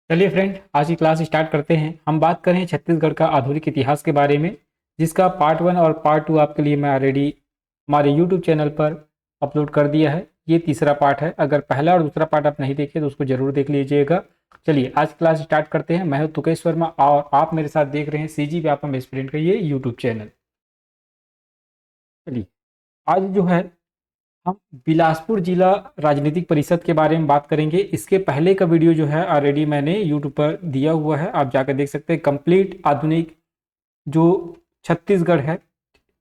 चलिए फ्रेंड, आज की क्लास स्टार्ट करते हैं। हम बात करें छत्तीसगढ़ का आधुनिक इतिहास के बारे में, जिसका पार्ट 1 और पार्ट 2 आपके लिए मैं ऑलरेडी हमारे यूट्यूब चैनल पर अपलोड कर दिया है। ये तीसरा पार्ट है। अगर पहला और दूसरा पार्ट आप नहीं देखे तो उसको जरूर देख लीजिएगा। चलिए आज क्लास स्टार्ट करते हैं। मैं हूं तुकेश वर्मा और आप मेरे साथ देख रहे हैं सीजी व्यापम एस्पिरेंट का ये यूट्यूब चैनल। चलिए आज जो है हम बिलासपुर जिला राजनीतिक परिषद के बारे में बात करेंगे। इसके पहले का वीडियो जो है ऑलरेडी मैंने यूट्यूब पर दिया हुआ है, आप जाकर देख सकते हैं। कंप्लीट आधुनिक जो छत्तीसगढ़ है,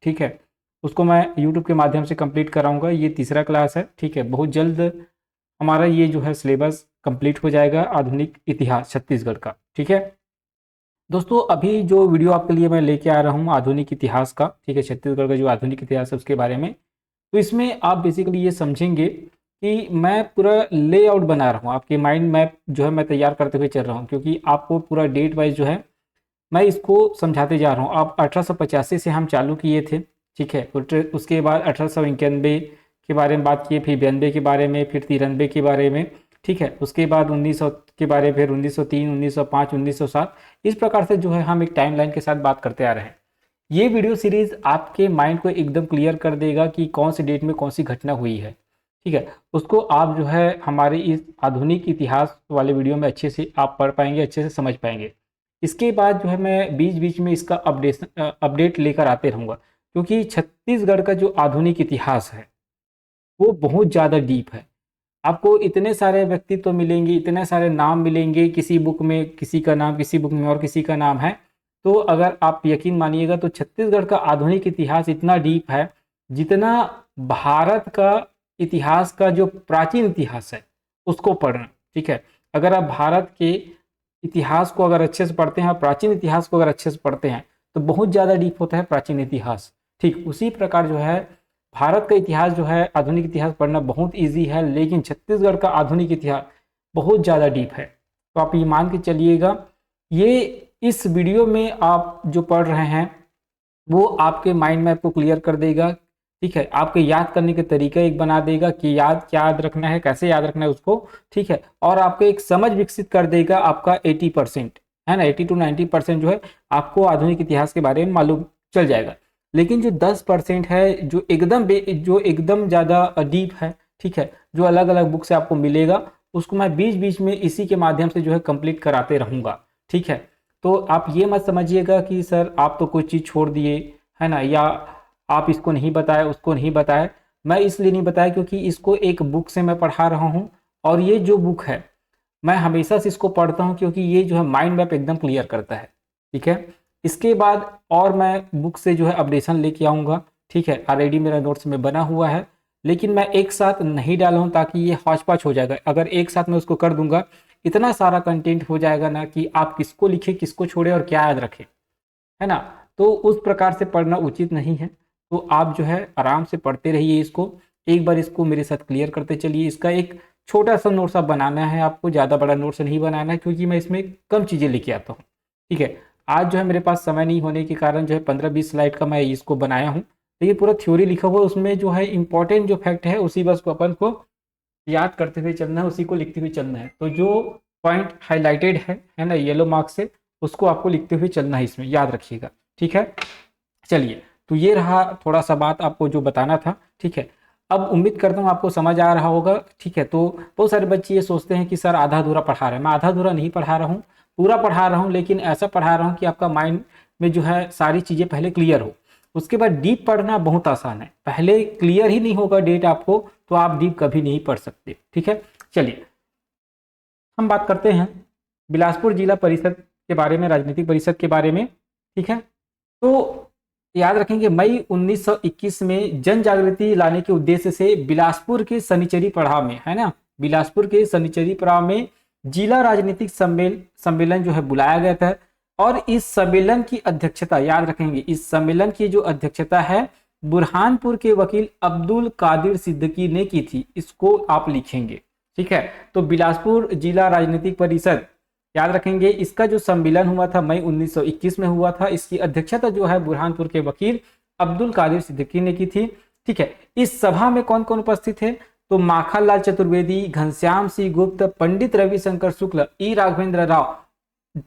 ठीक है, उसको मैं यूट्यूब के माध्यम से कंप्लीट कराऊंगा। ये तीसरा क्लास है, ठीक है। बहुत जल्द हमारा ये जो है सिलेबस कंप्लीट हो जाएगा आधुनिक इतिहास छत्तीसगढ़ का, ठीक है। दोस्तों अभी जो वीडियो आपके लिए मैं लेके आ रहा हूँ आधुनिक इतिहास का, ठीक है, छत्तीसगढ़ का जो आधुनिक इतिहास है उसके बारे में, तो इसमें आप बेसिकली ये समझेंगे कि मैं पूरा लेआउट बना रहा हूँ, आपके माइंड मैप जो है मैं तैयार करते हुए चल रहा हूँ, क्योंकि आपको पूरा डेट वाइज जो है मैं इसको समझाते जा रहा हूँ। आप 1885 से हम चालू किए थे, ठीक है। उसके बाद 1891 के बारे में बात किए, फिर 92 के बारे में, फिर 93 के बारे में, ठीक है। उसके बाद 1900 के बारे में, फिर 1903, 1905, 1907। इस प्रकार से जो है हम एक टाइमलाइन के साथ बात करते आ रहे हैं। ये वीडियो सीरीज आपके माइंड को एकदम क्लियर कर देगा कि कौन सी डेट में कौन सी घटना हुई है, ठीक है। उसको आप जो है हमारे इस आधुनिक इतिहास वाले वीडियो में अच्छे से आप पढ़ पाएंगे, अच्छे से समझ पाएंगे। इसके बाद जो है मैं बीच बीच में इसका अपडेट लेकर आते रहूँगा, क्योंकि छत्तीसगढ़ का जो आधुनिक इतिहास है वो बहुत ज़्यादा डीप है। आपको इतने सारे व्यक्तित्व मिलेंगे, इतने सारे नाम मिलेंगे, किसी बुक में किसी का नाम, किसी बुक में और किसी का नाम है। तो अगर आप यकीन मानिएगा तो छत्तीसगढ़ का आधुनिक इतिहास इतना डीप है जितना भारत का इतिहास का जो प्राचीन इतिहास है उसको पढ़ना, ठीक है। अगर आप भारत के इतिहास को अगर अच्छे से पढ़ते हैं और प्राचीन इतिहास को अगर अच्छे से पढ़ते हैं तो बहुत ज़्यादा डीप होता है प्राचीन इतिहास, ठीक। उसी प्रकार जो है भारत का इतिहास जो है आधुनिक इतिहास पढ़ना बहुत ईजी है, लेकिन छत्तीसगढ़ का आधुनिक इतिहास बहुत ज़्यादा डीप है। तो आप ये मान के चलिएगा, ये इस वीडियो में आप जो पढ़ रहे हैं वो आपके माइंड मैप को क्लियर कर देगा, ठीक है। आपके याद करने के तरीका एक बना देगा कि याद रखना है, कैसे याद रखना है उसको, ठीक है। और आपको एक समझ विकसित कर देगा। आपका 80% है ना, 80 to 90% जो है आपको आधुनिक इतिहास के बारे में मालूम चल जाएगा। लेकिन जो 10% है जो एकदम ज़्यादा डीप है, ठीक है, जो अलग अलग बुक से आपको मिलेगा, उसको मैं बीच बीच में इसी के माध्यम से जो है कंप्लीट कराते रहूँगा, ठीक है। तो आप ये मत समझिएगा कि सर आप तो कोई चीज़ छोड़ दिए, है ना, या आप इसको नहीं बताए, उसको नहीं बताए। मैं इसलिए नहीं बताया क्योंकि इसको एक बुक से मैं पढ़ा रहा हूँ, और ये जो बुक है मैं हमेशा से इसको पढ़ता हूँ क्योंकि ये जो है माइंड मैप एकदम क्लियर करता है, ठीक है। इसके बाद और मैं बुक से जो है अपडेशन लेके आऊँगा, ठीक है। ऑलरेडी मेरा नोट्स में बना हुआ है, लेकिन मैं एक साथ नहीं डाला हूँ ताकि ये हौच पौच हो जाएगा। अगर एक साथ मैं उसको कर दूंगा इतना सारा कंटेंट हो जाएगा ना कि आप किसको लिखे, किसको छोड़े और क्या याद रखें, है ना। तो उस प्रकार से पढ़ना उचित नहीं है। तो आप जो है आराम से पढ़ते रहिए इसको, एक बार इसको मेरे साथ क्लियर करते चलिए। इसका एक छोटा सा नोट्स आप बनाना है, आपको ज़्यादा बड़ा नोट्स नहीं बनाना है क्योंकि मैं इसमें कम चीज़ें लेके आता हूँ, ठीक है। आज जो है मेरे पास समय नहीं होने के कारण जो है 15-20 स्लाइड का मैं इसको बनाया हूँ, लेकिन पूरा थ्योरी लिखा हुआ है, उसमें जो है इंपॉर्टेंट जो फैक्ट है उसी बस को अपन को याद करते हुए चलना है, उसी को लिखते हुए चलना है। तो जो पॉइंट हाईलाइटेड है ना येलो मार्क से, उसको आपको लिखते हुए चलना है, इसमें याद रखिएगा, ठीक है। चलिए, तो ये रहा थोड़ा सा बात आपको जो बताना था, ठीक है। अब उम्मीद करता हूँ आपको समझ आ रहा होगा, ठीक है। तो बहुत सारे बच्चे ये सोचते हैं कि सर आधा अधूरा पढ़ा रहे हैं। मैं आधा अधूरा नहीं पढ़ा रहा हूँ, पूरा पढ़ा रहा हूँ, लेकिन ऐसा पढ़ा रहा हूँ कि आपका माइंड में जो है सारी चीज़ें पहले क्लियर हो। उसके बाद डीप पढ़ना बहुत आसान है। पहले क्लियर ही नहीं होगा डेट आपको तो आप डीप कभी नहीं पढ़ सकते, ठीक है। चलिए हम बात करते हैं बिलासपुर जिला परिषद के बारे में, राजनीतिक परिषद के बारे में, ठीक है। तो याद रखेंगे मई 1921 में जन जागृति लाने के उद्देश्य से बिलासपुर के सनिचरी पड़ाव में, है ना, बिलासपुर के सनिचरी पड़ाव में जिला राजनीतिक सम्मेलन जो है बुलाया गया था। और इस सम्मेलन की अध्यक्षता, याद रखेंगे, इस सम्मेलन की जो अध्यक्षता है बुरहानपुर के वकील अब्दुल कादिर सिद्दीकी ने की थी। इसको आप लिखेंगे, ठीक है। तो बिलासपुर जिला राजनीतिक परिषद, याद रखेंगे, इसका जो सम्मेलन हुआ था मई 1921 में हुआ था। इसकी अध्यक्षता जो है बुरहानपुर के वकील अब्दुल कादिर सिद्दीकी ने की थी, ठीक है। इस सभा में कौन कौन उपस्थित थे? तो माखनलाल चतुर्वेदी, घनश्याम सिंह गुप्त, पंडित रविशंकर शुक्ल, ई राघवेंद्र राव,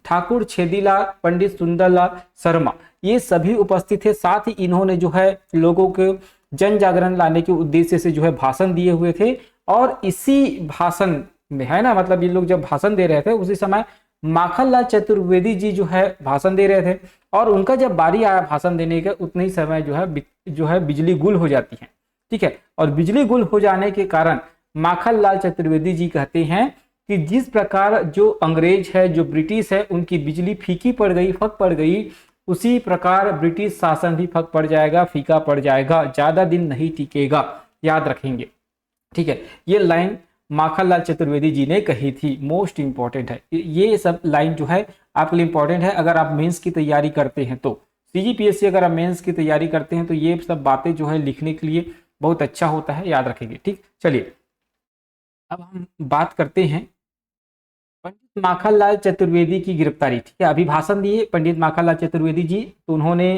ठाकुर छेदीलाल, पंडित सुंदरलाल शर्मा, ये सभी उपस्थित थे। साथ ही इन्होंने जो है लोगों के जन जागरण लाने के उद्देश्य से जो है भाषण दिए हुए थे। और इसी भाषण में है ना, मतलब ये लोग जब भाषण दे रहे थे उसी समय माखनलाल चतुर्वेदी जी जो है भाषण दे रहे थे, और उनका जब बारी आया भाषण देने का उतने ही समय जो है बिजली गुल हो जाती है। ठीक है, और बिजली गुल हो जाने के कारण माखनलाल चतुर्वेदी जी कहते हैं कि जिस प्रकार जो अंग्रेज है, जो ब्रिटिश है, उनकी बिजली फीकी पड़ गई, फक पड़ गई, उसी प्रकार ब्रिटिश शासन भी फक पड़ जाएगा, फीका पड़ जाएगा, ज्यादा दिन नहीं टिकेगा, याद रखेंगे। ठीक है, ये लाइन माखनलाल चतुर्वेदी जी ने कही थी, मोस्ट इंपॉर्टेंट है। ये सब लाइन जो है आपके लिए इंपॉर्टेंट है अगर आप मेंस की तैयारी करते हैं तो। सीजीपीएससी अगर आप मेंस की तैयारी करते हैं तो ये सब बातें जो है लिखने के लिए बहुत अच्छा होता है, याद रखेंगे। ठीक, चलिए अब हम बात करते हैं पंडित माखनलाल चतुर्वेदी की गिरफ्तारी। ठीक है, अभी भाषण दिए पंडित माखनलाल चतुर्वेदी जी, तो उन्होंने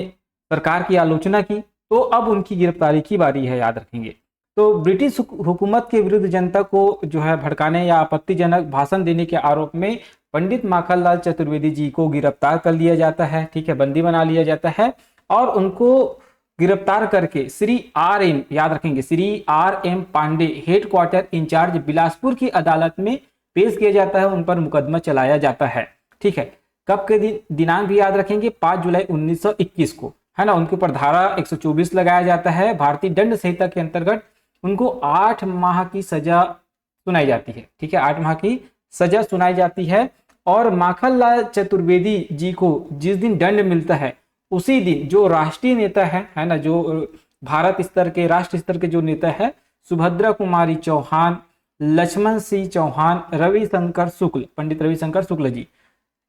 सरकार की आलोचना की, तो अब उनकी गिरफ्तारी की बारी है, याद रखेंगे। तो ब्रिटिश हुकूमत के विरुद्ध जनता को जो है भड़काने या आपत्तिजनक भाषण देने के आरोप में पंडित माखनलाल चतुर्वेदी जी को गिरफ्तार कर लिया जाता है। ठीक है, बंदी बना लिया जाता है और उनको गिरफ्तार करके श्री आर एम, याद रखेंगे, Shri R M Pandey, headquarter in charge Bilaspur की अदालत में पेश किया जाता है, उन पर मुकदमा चलाया जाता है। ठीक है, कब के दिनांक भी याद रखेंगे, 5 जुलाई 1921 को, है ना। उनके ऊपर धारा 124 लगाया जाता है। भारतीय दंड संहिता के अंतर्गत उनको 8 माह की सजा सुनाई जाती है। ठीक है, 8 माह की सजा सुनाई जाती है। और माखनलाल चतुर्वेदी जी को जिस दिन दंड मिलता है उसी दिन जो राष्ट्रीय नेता है ना, जो भारत स्तर के, राष्ट्र स्तर के जो नेता है, सुभद्रा कुमारी चौहान, लक्ष्मण सिंह चौहान, रविशंकर शुक्ल, पंडित रविशंकर शुक्ल जी,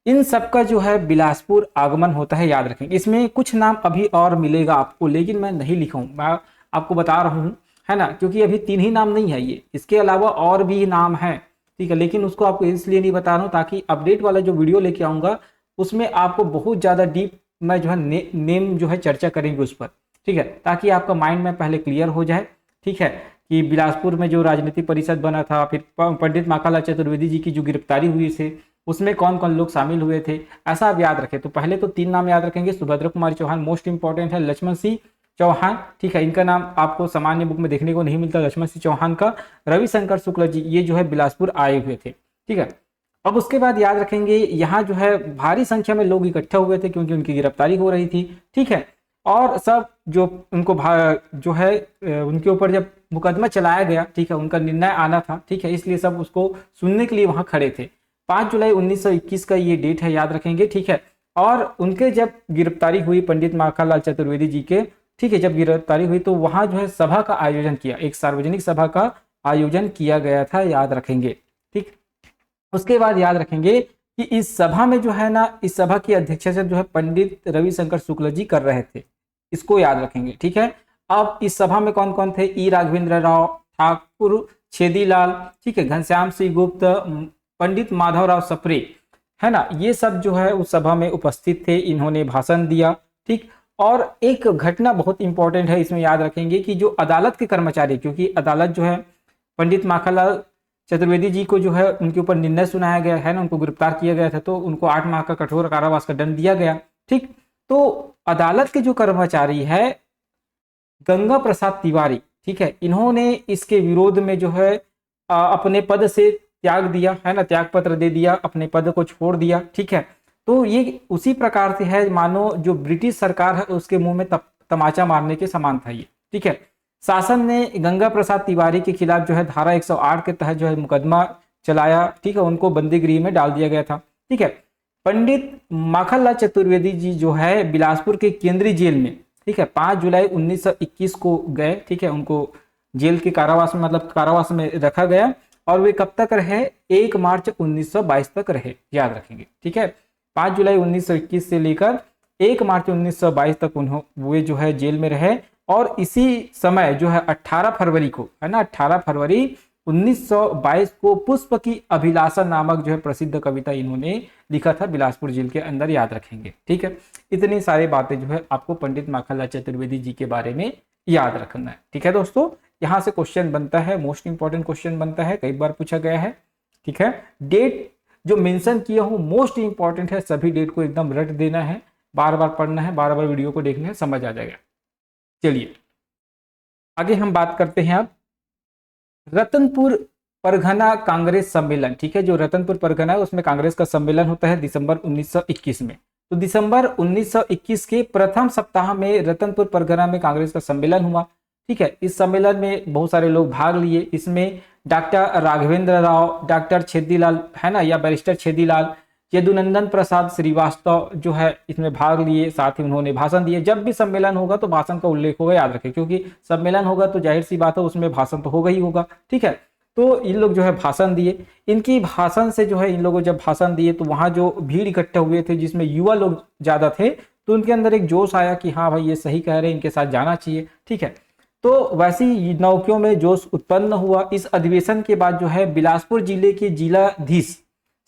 इन सबका जो है बिलासपुर आगमन होता है, याद रखेंगे। इसमें कुछ नाम अभी और मिलेगा आपको, लेकिन मैं नहीं लिखा हूं, मैं आपको बता रहा हूं, है ना, क्योंकि अभी 3 ही नाम नहीं है ये, इसके अलावा और भी नाम है। ठीक है, लेकिन उसको आपको इसलिए नहीं बता रहा हूँ ताकि अपडेट वाला जो वीडियो लेके आऊंगा उसमें आपको बहुत ज्यादा डीप मैं जो है नेम जो है चर्चा करेंगे उस पर। ठीक है, ताकि आपका माइंड में पहले क्लियर हो जाए। ठीक है, कि बिलासपुर में जो राजनीतिक परिषद बना था, फिर पंडित माखनलाल चतुर्वेदी जी की जो गिरफ्तारी हुई थी उसमें कौन कौन लोग शामिल हुए थे, ऐसा आप याद रखें। तो पहले तो 3 नाम याद रखेंगे, सुभद्रा कुमारी चौहान मोस्ट इंपॉर्टेंट है, लक्ष्मण सिंह चौहान, ठीक है, इनका नाम आपको सामान्य बुक में देखने को नहीं मिलता, लक्ष्मण सिंह चौहान का, रविशंकर शुक्ल जी, ये जो है बिलासपुर आए हुए थे। ठीक है, अब उसके बाद याद रखेंगे यहाँ जो है भारी संख्या में लोग इकट्ठा हुए थे क्योंकि उनकी गिरफ्तारी हो रही थी। ठीक है, और सब जो उनको जो है उनके ऊपर जब मुकदमा चलाया गया, ठीक है, उनका निर्णय आना था, ठीक है, इसलिए सब उसको सुनने के लिए वहां खड़े थे। 5 जुलाई 1921 का ये डेट है, याद रखेंगे। ठीक है, और उनके जब गिरफ्तारी हुई पंडित माखनलाल चतुर्वेदी जी के, ठीक है, जब गिरफ्तारी हुई तो वहां जो है सभा का आयोजन किया, एक सार्वजनिक सभा का आयोजन किया गया था, याद रखेंगे। ठीक, उसके बाद याद रखेंगे कि इस सभा में जो है ना, इस सभा की अध्यक्षता जो है पंडित रविशंकर शुक्ल जी कर रहे थे, इसको याद रखेंगे। ठीक है, अब इस सभा में कौन कौन थे, ई राघवेंद्र राव, ठाकुर छेदीलाल, ठीक है, घनश्याम सिंह गुप्त, पंडित माधवराव सप्रे, है ना, ये सब जो है उस सभा में उपस्थित थे, इन्होंने भाषण दिया। ठीक, और एक घटना बहुत इंपॉर्टेंट है इसमें, याद रखेंगे कि जो अदालत के कर्मचारी, क्योंकि अदालत जो है पंडित माखनलाल चतुर्वेदी जी को जो है उनके ऊपर निर्णय सुनाया गया है ना, उनको गिरफ्तार किया गया था, तो उनको 8 माह का कठोर कारावास का दंड दिया गया। ठीक, तो अदालत के जो कर्मचारी है गंगा प्रसाद तिवारी, ठीक है, इन्होंने इसके विरोध में जो है अपने पद से त्याग दिया, है ना, त्याग पत्र दे दिया, अपने पद को छोड़ दिया। ठीक है, तो ये उसी प्रकार से है मानो जो ब्रिटिश सरकार है उसके मुंह में तमाचा मारने के समान था ये। ठीक है, शासन ने गंगा प्रसाद तिवारी के खिलाफ जो है धारा 108 के तहत जो है मुकदमा चलाया। ठीक है, उनको बंदी गृह में डाल दिया गया था। ठीक है, पंडित माखनलाल चतुर्वेदी जी जो है बिलासपुर के केंद्रीय जेल में, ठीक है, 5 जुलाई 1921 को गए। ठीक है, उनको जेल के कारावास में, मतलब कारावास में रखा गया, और वे कब तक रहे, 1 मार्च 1922 तक रहे, याद रखेंगे। ठीक है, 5 जुलाई 1921 से लेकर 1 मार्च 1922 तक वे जो है जेल में रहे। और इसी समय जो है 18 फरवरी को, है ना, 18 फरवरी 1922 को पुष्प की अभिलाषा नामक जो है प्रसिद्ध कविता इन्होंने लिखा था बिलासपुर जेल के अंदर, याद रखेंगे। ठीक है, इतनी सारी बातें जो है आपको पंडित माखनलाल चतुर्वेदी जी के बारे में याद रखना है। ठीक है दोस्तों, यहाँ से क्वेश्चन बनता है, मोस्ट इंपॉर्टेंट क्वेश्चन बनता है, कई बार पूछा गया है। ठीक है, डेट जो मेंशन किया हूं मोस्ट इंपॉर्टेंट है, सभी डेट को एकदम रट देना है, बार बार पढ़ना है, बार बार वीडियो को देखना है, समझ आ जाएगा। चलिए आगे हम बात करते हैं अब रतनपुर परगना कांग्रेस सम्मेलन। ठीक है, जो रतनपुर परगना है उसमें कांग्रेस का सम्मेलन होता है दिसंबर 1921 में। तो दिसंबर 1921 के प्रथम सप्ताह में रतनपुर परगना में कांग्रेस का सम्मेलन हुआ। ठीक है, इस सम्मेलन में बहुत सारे लोग भाग लिए। इसमें डॉक्टर राघवेंद्र राव, डॉक्टर छेदीलाल है ना, या बैरिस्टर छेदीलाल, यदुनंदन प्रसाद श्रीवास्तव जो है इसमें भाग लिए, साथ ही उन्होंने भाषण दिए। जब भी सम्मेलन होगा तो भाषण का उल्लेख होगा, याद रखें, क्योंकि सम्मेलन होगा तो जाहिर सी बात है उसमें भाषण तो होगा ही होगा। ठीक है, तो इन लोग जो है भाषण दिए। इनकी भाषण से जो है, इन लोगों जब भाषण दिए तो वहां जो भीड़ इकट्ठा हुए थे जिसमें युवा लोग ज्यादा थे, तो उनके अंदर एक जोश आया कि हाँ भाई ये सही कह रहे हैं, इनके साथ जाना चाहिए। ठीक है, तो वैसी नौकियों में जोश उत्पन्न हुआ। इस अधिवेशन के बाद जो है बिलासपुर जिले के जिलाधीश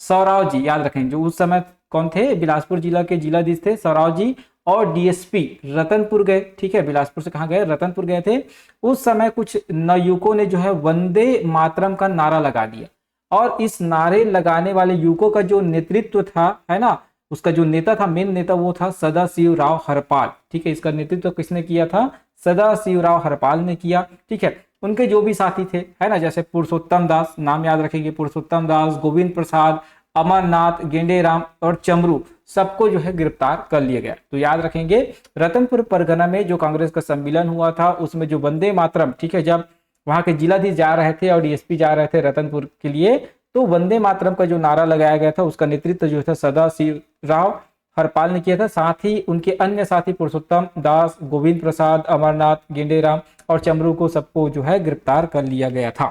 सौराव जी, याद रखें, जो उस समय कौन थे, बिलासपुर जिला के जिलाधीश थे सौराव जी, और डीएसपी रतनपुर गए। ठीक है, बिलासपुर से कहाँ गए, रतनपुर गए थे। उस समय कुछ नवयुवकों ने जो है वंदे मातरम का नारा लगा दिया, और इस नारे लगाने वाले युवकों का जो नेतृत्व था, है ना, उसका जो नेता था, मेन नेता, वो था सदाशिवराव हरपाल। ठीक है, इसका नेतृत्व किसने किया था, सदाशिवराव हरपाल ने किया। ठीक है, उनके जो भी साथी थे, है ना, जैसे पुरुषोत्तम दास, नाम याद रखेंगे, पुरुषोत्तम दास, गोविंद प्रसाद, अमरनाथ, गेंडेराम और चमरू, सबको जो है गिरफ्तार कर लिया गया। तो याद रखेंगे रतनपुर परगना में जो कांग्रेस का सम्मेलन हुआ था उसमें जो वंदे मातरम, ठीक है, जब वहां के जिलाधीश जा रहे थे और डीएसपी जा रहे थे रतनपुर के लिए, तो वंदे मातरम का जो नारा लगाया गया था उसका नेतृत्व जो था सदाशिवराव हरपाल ने किया था। साथ ही उनके अन्य साथी पुरुषोत्तम दास, गोविंद प्रसाद, अमरनाथ, गेंडेराम और चमरू को सबको जो है गिरफ्तार कर लिया गया था।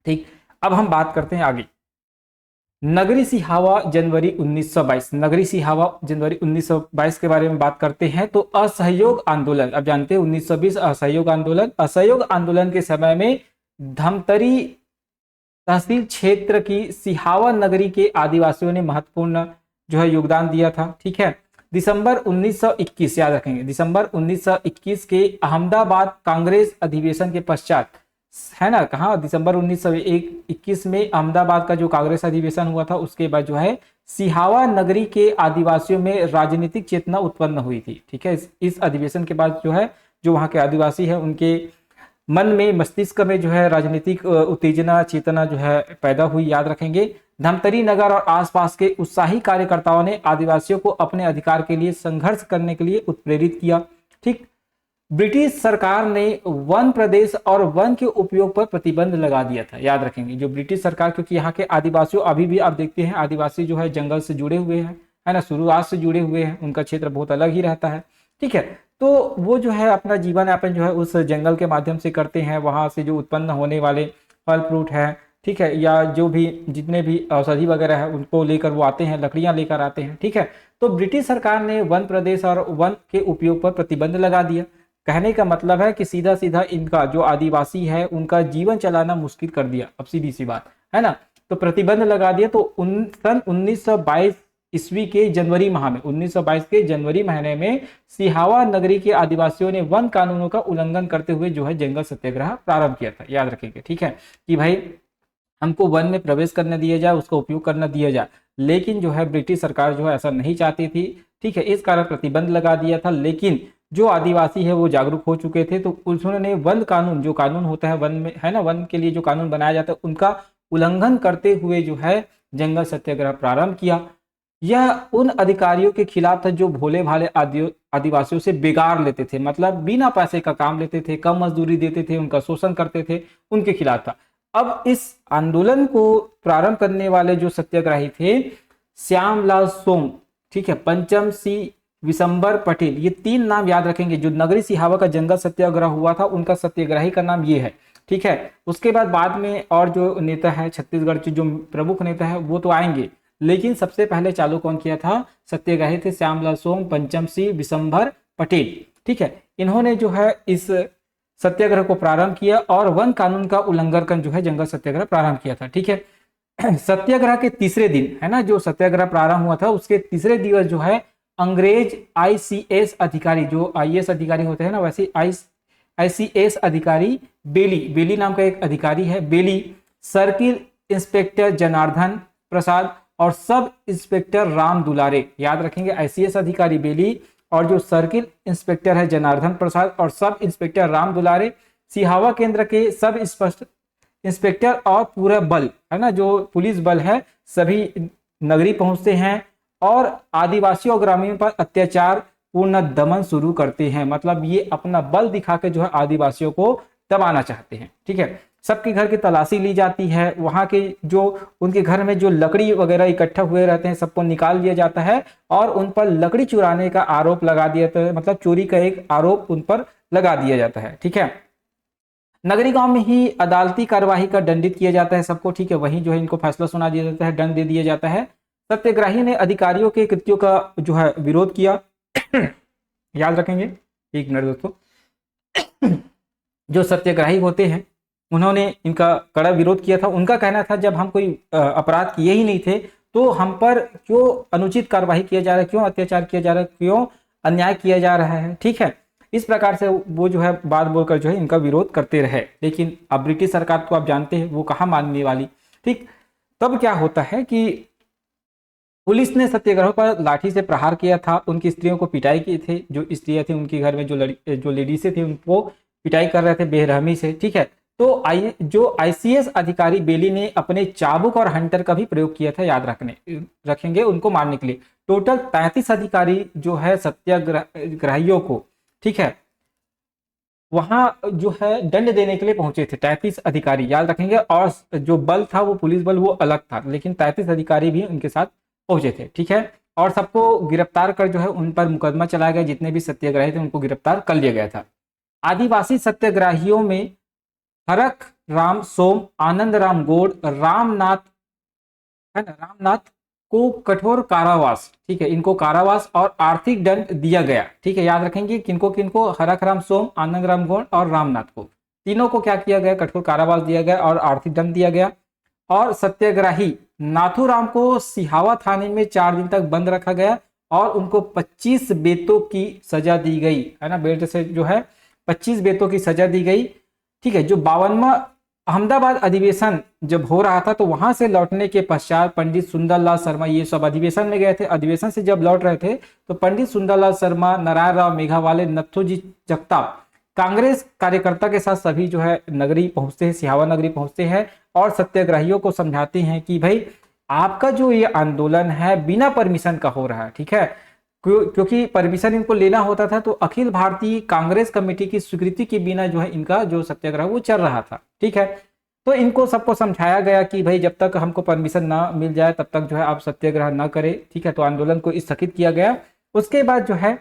ठीक, अब हम बात करते हैं आगे नगरी सिहावा जनवरी 1922। नगरी सिहावा जनवरी 1922 के बारे में बात करते हैं। तो असहयोग आंदोलन, अब जानते हैं 1920 असहयोग आंदोलन। असहयोग आंदोलन के समय में धमतरी तहसील क्षेत्र की सिहावा नगरी के आदिवासियों ने महत्वपूर्ण जो है योगदान दिया था। ठीक है, दिसंबर 1921, याद रखेंगे, दिसंबर 1921 के अहमदाबाद कांग्रेस अधिवेशन के पश्चात, है ना, कहा, दिसंबर 1921 में अहमदाबाद का जो कांग्रेस अधिवेशन हुआ था उसके बाद जो है सिहावा नगरी के आदिवासियों में राजनीतिक चेतना उत्पन्न हुई थी। ठीक है, इस अधिवेशन के बाद जो है, जो वहां के आदिवासी है उनके मन में, मस्तिष्क में जो है राजनीतिक उत्तेजना चेतना जो है पैदा हुई, याद रखेंगे। धमतरी नगर और आसपास के उत्साही कार्यकर्ताओं ने आदिवासियों को अपने अधिकार के लिए संघर्ष करने के लिए उत्प्रेरित किया। ठीक, ब्रिटिश सरकार ने वन प्रदेश और वन के उपयोग पर प्रतिबंध लगा दिया था, याद रखेंगे, जो ब्रिटिश सरकार, क्योंकि यहाँ के आदिवासियों, अभी भी आप देखते हैं आदिवासी जो है जंगल से जुड़े हुए हैं, है ना, शुरुआत से जुड़े हुए हैं, उनका क्षेत्र बहुत अलग ही रहता है। ठीक है, तो वो जो है अपना जीवन यापन जो है उस जंगल के माध्यम से करते हैं। वहां से जो उत्पन्न होने वाले फल फ्रूट है, ठीक है, या जो भी जितने भी औषधि वगैरह है उनको लेकर वो आते हैं, लकड़ियां लेकर आते हैं। ठीक है, तो ब्रिटिश सरकार ने वन प्रदेश और वन के उपयोग पर प्रतिबंध लगा दिया। कहने का मतलब है कि सीधा सीधा इनका जो आदिवासी है उनका जीवन चलाना मुश्किल कर दिया। अब सीधी सी बात है ना, तो प्रतिबंध लगा दिया। तो सन 1922 ईस्वी के जनवरी माह में, 1922 के जनवरी महीने में सिहावा नगरी के आदिवासियों ने वन कानूनों का उल्लंघन करते हुए जो है जंगल सत्याग्रह प्रारंभ किया था। याद रखेंगे, ठीक है, कि भाई हमको वन में प्रवेश करने दिया जाए, उसका उपयोग करना दिया जाए, लेकिन जो है ब्रिटिश सरकार जो है ऐसा नहीं चाहती थी। ठीक है, इस कारण प्रतिबंध लगा दिया था। लेकिन जो आदिवासी है वो जागरूक हो चुके थे, तो उन्होंने वन कानून, जो कानून होता है वन में, है ना, वन के लिए जो कानून बनाया जाता है उनका उल्लंघन करते हुए जो है जंगल सत्याग्रह प्रारंभ किया। यह उन अधिकारियों के खिलाफ था जो भोले भाले आदिवासियों से बेगार लेते थे, मतलब बिना पैसे का काम लेते थे, कम मजदूरी देते थे, उनका शोषण करते थे, उनके खिलाफ था। अब इस आंदोलन को प्रारंभ करने वाले जो सत्याग्रही थे, श्यामलाल सोम, ठीक है, पंचम सिंह, विशंबर पटेल, ये तीन नाम याद रखेंगे। जो नगरी सिहावा का जंगल सत्याग्रह हुआ था उनका सत्याग्रही का नाम ये है। ठीक है, उसके बाद में और जो नेता है छत्तीसगढ़ के जो प्रमुख नेता है वो तो आएंगे, लेकिन सबसे पहले चालू कौन किया था, सत्याग्रही थे श्यामलाल सोम, पंचम सिंह, विशंबर पटेल। ठीक है, इन्होंने जो है इस सत्याग्रह को प्रारंभ किया और वन कानून का उल्लंघन कर जो है जंगल सत्याग्रह प्रारंभ किया था। ठीक है, सत्याग्रह के तीसरे दिन, है ना, जो सत्याग्रह प्रारंभ हुआ था उसके तीसरे दिवस जो है अंग्रेज आईसीएस अधिकारी, जो आईएएस अधिकारी होते हैं ना, वैसे ICS अधिकारी बेली नाम का एक अधिकारी है, बेली, सर्किल इंस्पेक्टर जनार्दन प्रसाद और सब इंस्पेक्टर राम दुलारे। याद रखेंगे, ICS अधिकारी बेली और जो सर्किल इंस्पेक्टर है जनार्दन प्रसाद और सब इंस्पेक्टर राम दुलारे सिहावा केंद्र के सब इंस्पेक्टर और पूरा बल है ना, जो पुलिस बल है, सभी नगरी पहुंचते हैं और आदिवासियों और ग्रामीणों पर अत्याचार पूर्ण दमन शुरू करते हैं। मतलब ये अपना बल दिखा के जो है आदिवासियों को दबाना चाहते हैं। ठीक है, सबके घर की तलाशी ली जाती है, वहां के जो उनके घर में जो लकड़ी वगैरह इकट्ठा हुए रहते हैं सबको निकाल दिया जाता है और उन पर लकड़ी चुराने का आरोप लगा दिया जाता है, मतलब चोरी का एक आरोप उन पर लगा दिया जाता है। ठीक है, नगरी गांव में ही अदालती कार्यवाही का दंडित किया जाता है सबको। ठीक है, वहीं जो है इनको फैसला सुना दिया जाता है, दंड दे दिया जाता है। सत्याग्रही ने अधिकारियों के कृत्यों का जो है विरोध किया। याद रखेंगे, एक मिनट दोस्तों। जो सत्याग्रही होते हैं उन्होंने इनका कड़ा विरोध किया था। उनका कहना था जब हम कोई अपराध किए ही नहीं थे तो हम पर क्यों अनुचित कार्रवाई किया जा रहा है, क्यों अत्याचार किया जा रहा है, क्यों अन्याय किया जा रहा है। ठीक है, इस प्रकार से वो जो है बात बोलकर जो है इनका विरोध करते रहे। लेकिन अब ब्रिटिश सरकार को आप जानते हैं वो कहाँ मानने वाली। ठीक, तब क्या होता है कि पुलिस ने सत्याग्रह पर लाठी से प्रहार किया था, उनकी स्त्रियों को पिटाई किए थे। जो स्त्रियां थी उनके घर में जो लेडीसें थी उनको पिटाई कर रहे थे बेरहमी से। ठीक है, तो जो ICS अधिकारी बेली ने अपने चाबुक और हंटर का भी प्रयोग किया था, याद रखेंगे उनको मारने के लिए। टोटल 33 अधिकारी जो है सत्याग्रहियों को, ठीक है, वहां जो है दंड देने के लिए पहुंचे थे 33 अधिकारी, याद रखेंगे। और जो बल था वो पुलिस बल वो अलग था, लेकिन 33 अधिकारी भी उनके साथ पहुंचे थे। ठीक है, और सबको गिरफ्तार कर जो है उन पर मुकदमा चलाया गया, जितने भी सत्याग्रही थे उनको गिरफ्तार कर लिया गया था। आदिवासी सत्याग्रहियों में हरक राम सोम, आनंद राम गौड़, रामनाथ है ना, रामनाथ को कठोर कारावास, ठीक है, इनको कारावास और आर्थिक दंड दिया गया। ठीक है, याद रखेंगे किनको किनको, हरक राम सोम, आनंद राम गौड़ और रामनाथ को, तीनों को क्या किया गया, कठोर कारावास दिया गया और आर्थिक दंड दिया गया। और सत्याग्रही नाथूराम को सिहावा थाने में 4 दिन तक बंद रखा गया और उनको 25 बेतों की सजा दी गई, है ना, बेल्ट से जो है 25 बेतों की सजा दी गई। ठीक है, जो 52वां अहमदाबाद अधिवेशन जब हो रहा था तो वहां से लौटने के पश्चात पंडित सुंदरलाल शर्मा, ये सब अधिवेशन में गए थे, अधिवेशन से जब लौट रहे थे तो पंडित सुंदरलाल शर्मा, नारायण राव मेघावाले, नथुजी जगताप कांग्रेस कार्यकर्ता के साथ सभी जो है नगरी पहुंचते हैं, सिहावा नगरी पहुंचते हैं और सत्याग्रहियों को समझाते हैं कि भाई आपका जो ये आंदोलन है बिना परमिशन का हो रहा है। ठीक है, क्योंकि परमिशन इनको लेना होता था तो अखिल भारतीय कांग्रेस कमेटी की स्वीकृति के बिना जो है इनका जो सत्याग्रह वो चल रहा था। ठीक है, तो इनको सबको समझाया गया कि भाई जब तक हमको परमिशन ना मिल जाए तब तक जो है आप सत्याग्रह ना करें। ठीक है, तो आंदोलन को स्थगित किया गया। उसके बाद जो है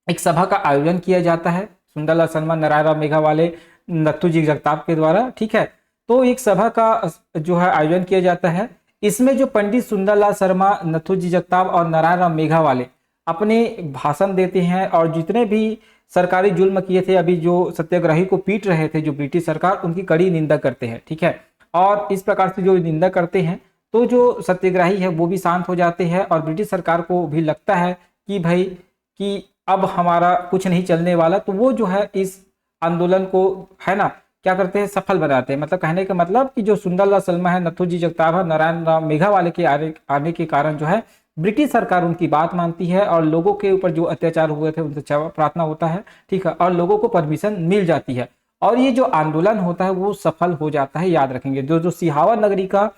एक सभा का आयोजन किया जाता है सुंदरलाल शर्मा, नारायण राव मेघावाले, नथुजी जगताप के द्वारा। ठीक है, तो एक सभा का जो है आयोजन किया जाता है। इसमें जो पंडित सुंदरलाल शर्मा, नथुजी जगताप और नारायण राव मेघावाले अपने भाषण देते हैं और जितने भी सरकारी जुल्म किए थे, अभी जो सत्याग्रही को पीट रहे थे जो ब्रिटिश सरकार, उनकी कड़ी निंदा करते हैं। ठीक है, और इस प्रकार से जो निंदा करते हैं तो जो सत्याग्रही है वो भी शांत हो जाते हैं और ब्रिटिश सरकार को भी लगता है कि भाई कि अब हमारा कुछ नहीं चलने वाला, तो वो जो है इस आंदोलन को है ना क्या करते हैं, सफल बनाते हैं। मतलब कहने का मतलब कि जो सुंदरलाल शर्मा है, नथुजी जगताप है, नारायण राव मेघावाले के आने के कारण जो है ब्रिटिश सरकार उनकी बात मानती है और लोगों के ऊपर जो अत्याचार हुए थे उनसे क्षमा प्रार्थना होता है। ठीक है, और लोगों को परमिशन मिल जाती है और ये जो आंदोलन होता है वो सफल हो जाता है। याद रखेंगे जो सिहावा नगरी का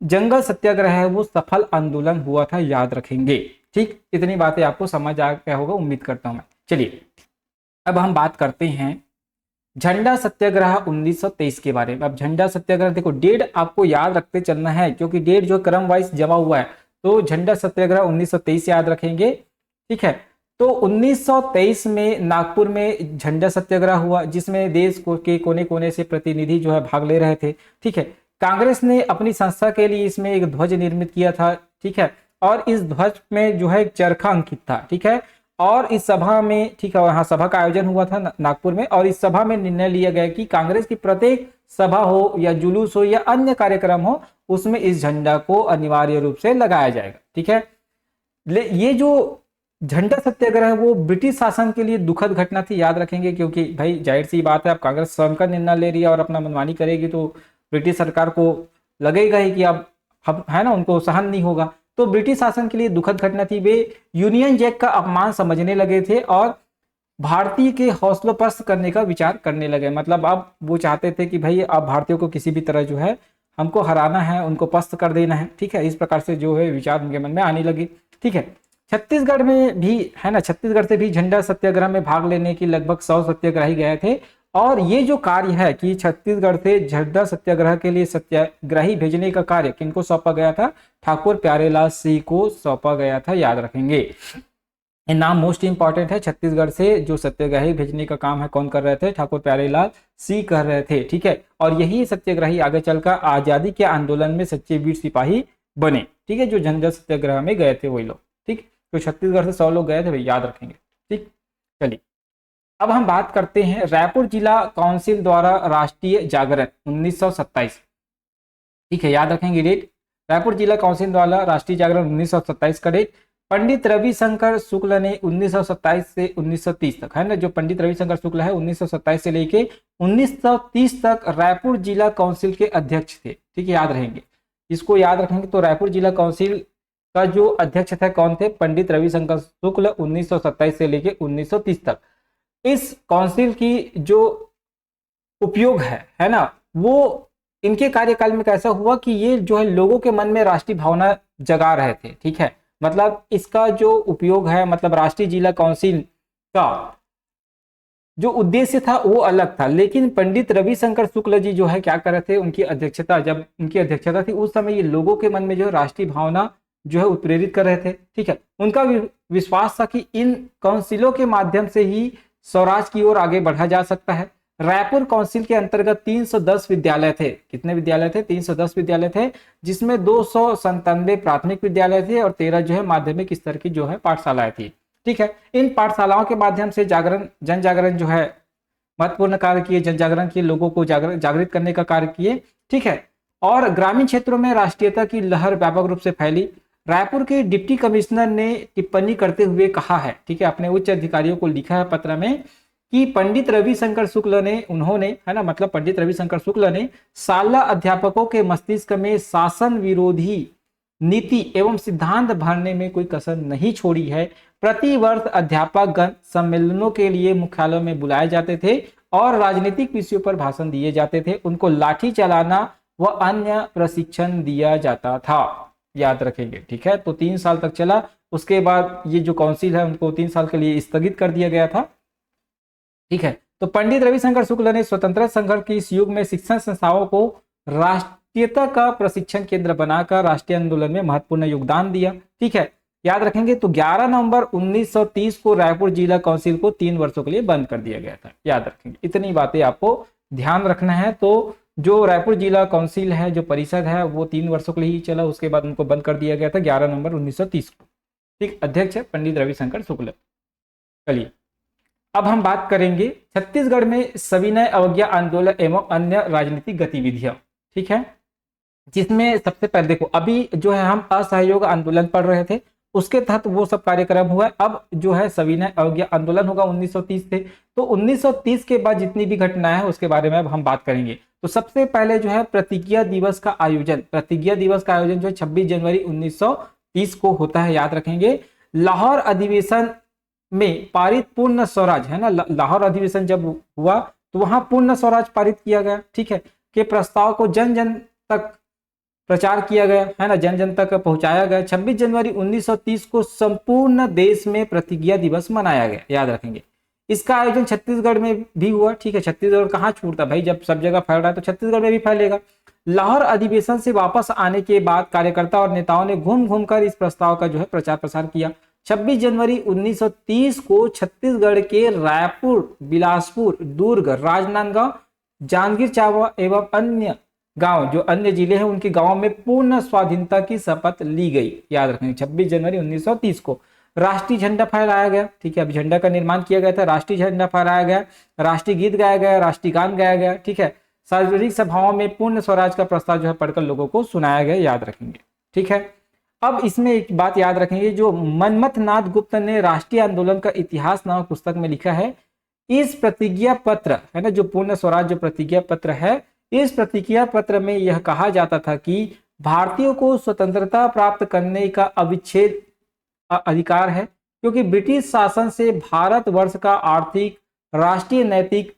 जंगल सत्याग्रह है वो सफल आंदोलन हुआ था, याद रखेंगे। ठीक, इतनी बातें आपको समझ आ गया होगा, उम्मीद करता हूं मैं। चलिए अब हम बात करते हैं झंडा सत्याग्रह 1923 के बारे में। अब झंडा सत्याग्रह देखो, डेट आपको याद रखते चलना है क्योंकि डेट जो क्रम वाइज जमा हुआ है, तो झंडा सत्याग्रह 1923 याद रखेंगे। ठीक है, तो 1923 में नागपुर में झंडा सत्याग्रह हुआ जिसमें देश के कोने कोने से प्रतिनिधि जो है भाग ले रहे थे। ठीक है, कांग्रेस ने अपनी संस्था के लिए इसमें एक ध्वज निर्मित किया था। ठीक है, और इस ध्वज में जो है एक चरखा अंकित था। ठीक है, और इस सभा में, ठीक है, वहां सभा का आयोजन हुआ था नागपुर में और इस सभा में निर्णय लिया गया कि कांग्रेस की प्रत्येक सभा हो या जुलूस हो या अन्य कार्यक्रम हो उसमें इस झंडा को अनिवार्य रूप से लगाया जाएगा। ठीक है, ये जो झंडा सत्याग्रह वो ब्रिटिश शासन के लिए दुखद घटना थी, याद रखेंगे, क्योंकि भाई जाहिर सी बात है, अब कांग्रेस स्वयं का निर्णय ले रही है और अपना मनमानी करेगी तो ब्रिटिश सरकार को लगेगा ही कि अब हम है ना, उनको सहन नहीं होगा। तो ब्रिटिश शासन के लिए दुखद घटना थी। वे यूनियन जैक का अपमान समझने लगे थे और भारतीय के हौसलों पस्त करने का विचार करने लगे। मतलब अब वो चाहते थे कि भाई अब भारतीयों को किसी भी तरह जो है हमको हराना है, उनको पस्त कर देना है, ठीक है। इस प्रकार से जो है विचार उनके मन में आने लगे, ठीक है। छत्तीसगढ़ में भी है ना, छत्तीसगढ़ से भी झंडा सत्याग्रह में भाग लेने की लगभग 100 सत्याग्रही गए थे। और ये जो कार्य है कि छत्तीसगढ़ से झंडा सत्याग्रह के लिए सत्याग्रही भेजने का कार्य किनको सौंपा गया था? ठाकुर प्यारेलाल सिंह को सौंपा गया था, याद रखेंगे। ये नाम मोस्ट इंपॉर्टेंट है। छत्तीसगढ़ से जो सत्याग्रही भेजने का काम है कौन कर रहे थे? ठाकुर प्यारेलाल सिंह कर रहे थे, ठीक है। और यही सत्याग्रही आगे चलकर आजादी के आंदोलन में सच्चे वीर सिपाही बने, ठीक है, जो झंडा सत्याग्रह में गए थे वही लोग, ठीक। तो छत्तीसगढ़ से 100 लोग गए थे भाई, याद रखेंगे, ठीक। चलिए अब हम बात करते हैं रायपुर जिला काउंसिल द्वारा राष्ट्रीय जागरण 1927, ठीक है, याद रखेंगे डेट। रायपुर जिला काउंसिल द्वारा राष्ट्रीय जागरण 1927 का डेट। पंडित रविशंकर शुक्ल ने 1927 से 1930 तक, है ना, जो पंडित रविशंकर शुक्ल है 1927 से लेके 1930 तक रायपुर जिला काउंसिल के अध्यक्ष थे, ठीक है, याद रहेंगे, इसको याद रखेंगे। तो रायपुर जिला काउंसिल का जो अध्यक्ष थे कौन थे? पंडित रविशंकर शुक्ल 1927 से लेके 1930 तक। इस काउंसिल की जो उपयोग है ना, वो इनके कार्यकाल में कैसा हुआ कि ये जो है लोगों के मन में राष्ट्रीय भावना जगा रहे थे, ठीक है। मतलब इसका जो उपयोग है, मतलब राष्ट्रीय जिला काउंसिल का जो उद्देश्य था वो अलग था, लेकिन पंडित रविशंकर शुक्ल जी जो है क्या कर रहे थे, उनकी अध्यक्षता, जब उनकी अध्यक्षता थी उस समय ये लोगों के मन में जो है राष्ट्रीय भावना जो है उत्प्रेरित कर रहे थे, ठीक है। उनका विश्वास था कि इन काउंसिलों के माध्यम से ही स्वराज की ओर आगे बढ़ा जा सकता है। रायपुर काउंसिल के अंतर्गत 310 विद्यालय थे। कितने विद्यालय थे? 310 विद्यालय थे, जिसमें 297 प्राथमिक विद्यालय थे और 13 जो है माध्यमिक स्तर की जो है पाठशालाएं थी, ठीक है। इन पाठशालाओं के माध्यम से जन जागरण जो है महत्वपूर्ण कार्य किए, जन जागरण किए, लोगों को जागृत करने का कार्य किए, ठीक है। और ग्रामीण क्षेत्रों में राष्ट्रीयता की लहर व्यापक रूप से फैली। रायपुर के डिप्टी कमिश्नर ने टिप्पणी करते हुए कहा है, ठीक है, अपने उच्च अधिकारियों को लिखा है पत्र में कि पंडित रविशंकर शुक्ल ने, उन्होंने, है ना, मतलब पंडित रविशंकर शुक्ल ने शाला अध्यापकों के मस्तिष्क में शासन विरोधी नीति एवं सिद्धांत भरने में कोई कसर नहीं छोड़ी है। प्रति वर्ष अध्यापक गण सम्मेलनों के लिए मुख्यालयों में बुलाए जाते थे और राजनीतिक विषयों पर भाषण दिए जाते थे। उनको लाठी चलाना व अन्य प्रशिक्षण दिया जाता था, याद रखेंगे, ठीक है। तो 3 साल तक चला, उसके बाद ये जो काउंसिल है उनको 3 साल के लिए स्थगित कर दिया गया था, ठीक है। तो पंडित रविशंकर शुक्ल ने स्वतंत्रता संघर्ष के इस युग में शिक्षण संस्थाओं को राष्ट्रीयता का प्रशिक्षण केंद्र बनाकर राष्ट्रीय आंदोलन में महत्वपूर्ण योगदान दिया, ठीक है, याद रखेंगे। तो 11 नवंबर 1930 को रायपुर जिला काउंसिल को 3 वर्षों के लिए बंद कर दिया गया था, याद रखेंगे। इतनी बातें आपको ध्यान रखना है। तो जो रायपुर जिला काउंसिल है, जो परिषद है, वो 3 वर्षों के लिए ही चला, उसके बाद उनको बंद कर दिया गया था 11 नवंबर 1930 को, ठीक। अध्यक्ष है पंडित रविशंकर शुक्ल। चलिए अब हम बात करेंगे छत्तीसगढ़ में सविनय अवज्ञा आंदोलन एवं अन्य राजनीतिक गतिविधियां, ठीक है, जिसमें सबसे पहले देखो, अभी जो है हम असहयोग आंदोलन पढ़ रहे थे, उसके तहत वो सब कार्यक्रम हुआ। अब जो है सविनय अवज्ञा आंदोलन होगा 1930 से। तो 1930 के बाद जितनी भी घटनाएं हैं उसके बारे में अब हम बात करेंगे। तो सबसे पहले जो है प्रतिज्ञा दिवस का आयोजन, प्रतिज्ञा दिवस का आयोजन जो है 26 जनवरी 1930 को होता है, याद रखेंगे। लाहौर अधिवेशन में पारित पूर्ण स्वराज, है ना, लाहौर अधिवेशन जब हुआ तो वहां पूर्ण स्वराज पारित किया गया, ठीक है, के प्रस्ताव को जन जन तक प्रचार किया गया, है ना, जन जन तक पहुंचाया गया। 26 जनवरी 1930 को संपूर्ण देश में प्रतिज्ञा दिवस मनाया गया, याद रखेंगे। इसका आयोजन छत्तीसगढ़ में भी हुआ, ठीक है। छत्तीसगढ़ कहाँ छूटता भाई, जब सब जगह फैल रहा है तो छत्तीसगढ़ में भी फैलेगा। लाहौर अधिवेशन से वापस आने के बाद कार्यकर्ता और नेताओं ने घूम घूम कर इस प्रस्ताव का जो है प्रचार प्रसार किया। 26 जनवरी 1930 को छत्तीसगढ़ के रायपुर, बिलासपुर, दुर्ग, राजनांदगांव, जांजगीर चांपा एवं अन्य गांव, जो अन्य जिले हैं, उनके गांवों में पूर्ण स्वाधीनता की शपथ ली गई, याद रखेंगे। 26 जनवरी 1930 को राष्ट्रीय झंडा फहराया गया, ठीक है। अभी झंडा का निर्माण किया गया था, राष्ट्रीय झंडा फहराया गया, राष्ट्रीय गीत गाया गया, राष्ट्रीय गान गाया गया, ठीक है। सार्वजनिक सभाओं में पूर्ण स्वराज का प्रस्ताव जो है पढ़कर लोगों को सुनाया गया, याद रखेंगे, ठीक है। अब इसमें एक बात याद रखेंगे, जो मनमथ नाथ गुप्त ने राष्ट्रीय आंदोलन का इतिहास नामक पुस्तक में लिखा है, इस प्रतिज्ञा पत्र है ना, जो पूर्ण स्वराज जो प्रतिज्ञा पत्र है, इस प्रतिज्ञा पत्र में यह कहा जाता था कि भारतीयों को स्वतंत्रता प्राप्त करने का अविच्छेद अधिकार है, क्योंकि ब्रिटिश शासन से भारतवर्ष का आर्थिक, राष्ट्रीय, नैतिक,